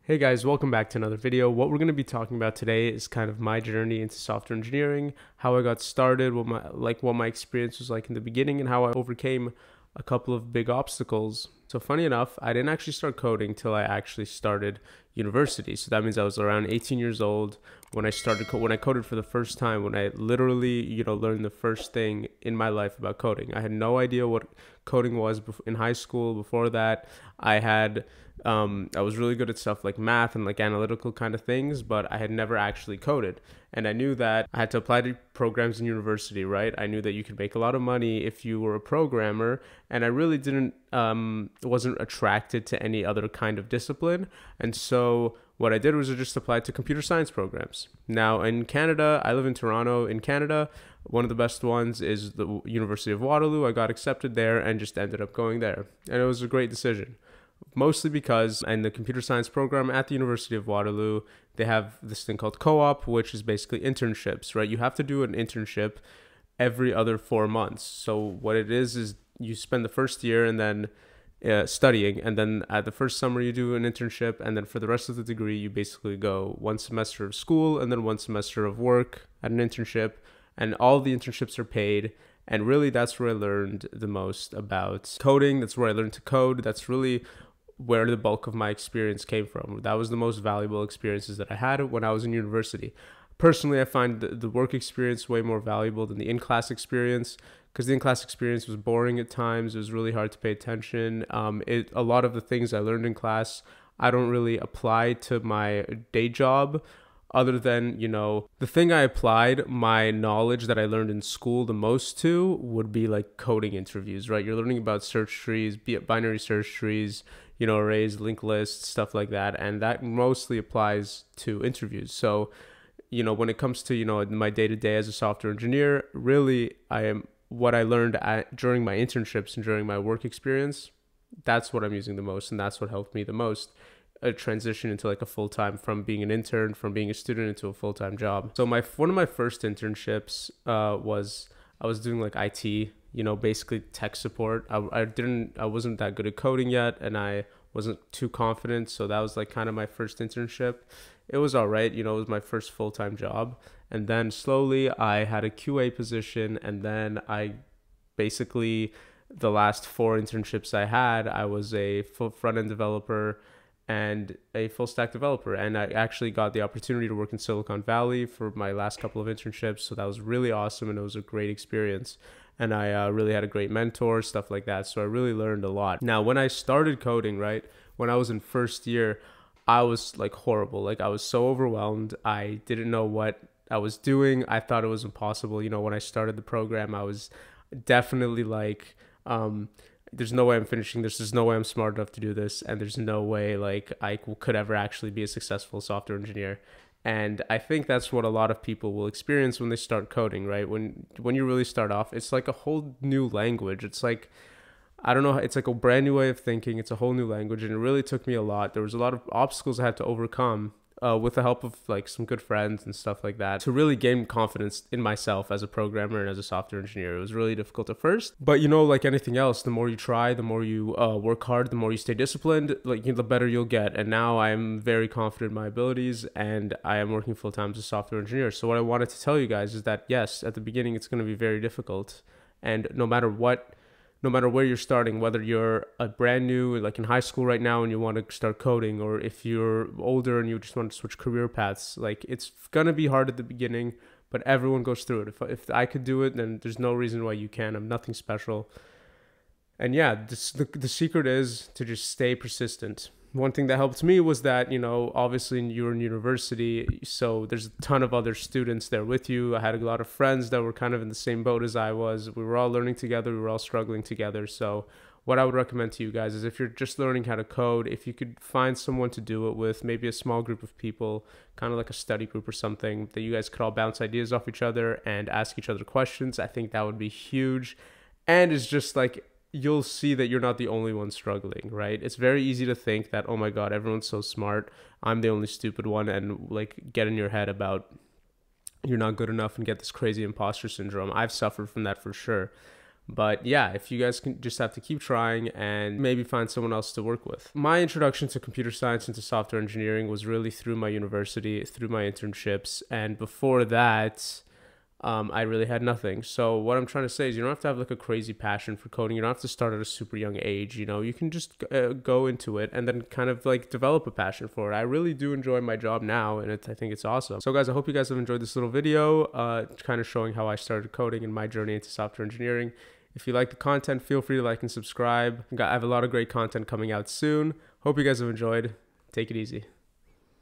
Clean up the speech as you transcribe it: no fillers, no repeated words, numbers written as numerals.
Hey guys, welcome back to another video. What we're going to be talking about today is kind of my journey into software engineering, how I got started, what my experience was like in the beginning, and how I overcame a couple of big obstacles. So funny enough, I didn't actually start coding till I actually started university. So that means I was around 18 years old when I started when I coded for the first time, when I literally, learned the first thing in my life about coding. I had no idea what coding was in high school. Before that, I was really good at stuff like math and like analytical kind of things, but I had never actually coded. And I knew that I had to apply to programs in university, right? I knew that you could make a lot of money if you were a programmer, and I really wasn't attracted to any other kind of discipline. And so what I did was I just applied to computer science programs. Now in Canada, I live in Toronto. In Canada, one of the best ones is the University of Waterloo. I got accepted there and just ended up going there. And it was a great decision. Mostly because in the computer science program at the University of Waterloo, they have this thing called co-op, which is basically internships, right? You have to do an internship every other 4 months. So what it is you spend the first year and then studying, and then at the first summer you do an internship, and then for the rest of the degree you basically go 1 semester of school and then 1 semester of work at an internship, and all the internships are paid. And really that's where I learned the most about coding. That's where I learned to code. That's really where the bulk of my experience came from. That was the most valuable experiences that I had when I was in university. Personally, I find the work experience way more valuable than the in-class experience, because the in-class experience was boring at times. It was really hard to pay attention. A lot of the things I learned in class, I don't really apply to my day job, other than, the thing I applied my knowledge that I learned in school the most to would be like coding interviews, right? You're learning about search trees, binary search trees, arrays, linked lists, stuff like that. And that mostly applies to interviews. So, when it comes to, my day-to-day as a software engineer, really what I learned during my internships and during my work experience, that's what I'm using the most. And that's what helped me the most. A transition into like a full-time, from being an intern, from being a student, into a full-time job. So one of my first internships was I was doing like IT, basically tech support. I wasn't that good at coding yet, and I wasn't too confident, so that was like kind of my first internship. It was all right, it was my first full-time job. And then slowly I had a QA position, and then I basically, the last 4 internships I had, I was a full front-end developer and a full stack developer. And I actually got the opportunity to work in Silicon Valley for my last couple of internships. So that was really awesome, and it was a great experience. And I really had a great mentor, stuff like that. So I really learned a lot. Now, when I started coding, right, when I was in first year, I was like horrible. Like I was so overwhelmed. I didn't know what I was doing. I thought it was impossible. When I started the program, I was definitely like, there's no way I'm finishing this. There's no way I'm smart enough to do this. And there's no way like I could ever actually be a successful software engineer. And I think that's what a lot of people will experience when they start coding, right? When you really start off, it's like a whole new language. It's like, I don't know, it's like a brand new way of thinking. It's a whole new language. And it really took me a lot. There was a lot of obstacles I had to overcome with the help of like some good friends and stuff like that, to really gain confidence in myself as a programmer and as a software engineer. It was really difficult at first, but like anything else, the more you try, the more you work hard, the more you stay disciplined, like the better you'll get. And now I'm very confident in my abilities, and I am working full time as a software engineer. So what I wanted to tell you guys is that yes, at the beginning it's going to be very difficult, and no matter where you're starting, whether you're a brand new, like in high school right now and you want to start coding, or if you're older and you just want to switch career paths, like it's going to be hard at the beginning, but everyone goes through it. If I could do it, then there's no reason why you can. I'm nothing special. And yeah, the secret is to just stay persistent. One thing that helped me was that, obviously you're in university, so there's a ton of other students there with you. I had a lot of friends that were kind of in the same boat as I was. We were all learning together. We were all struggling together. So what I would recommend to you guys is, if you're just learning how to code, if you could find someone to do it with, maybe a small group of people, kind of like a study group or something, that you guys could all bounce ideas off each other and ask each other questions. I think that would be huge. And it's just like, you'll see that you're not the only one struggling, right? It's very easy to think that, oh my God, everyone's so smart, I'm the only stupid one, and like get in your head about you're not good enough and get this crazy imposter syndrome. I've suffered from that for sure. But yeah, if you guys can just have to keep trying and maybe find someone else to work with. My introduction to computer science and to software engineering was really through my university, through my internships. And before that, I really had nothing. So what I'm trying to say is you don't have to have like a crazy passion for coding. You don't have to start at a super young age. You know, you can just go into it and then kind of like develop a passion for it. I really do enjoy my job now, and I think it's awesome. So guys, I hope you guys have enjoyed this little video, kind of showing how I started coding and my journey into software engineering. If you like the content, feel free to like and subscribe. I have a lot of great content coming out soon. Hope you guys have enjoyed. Take it easy.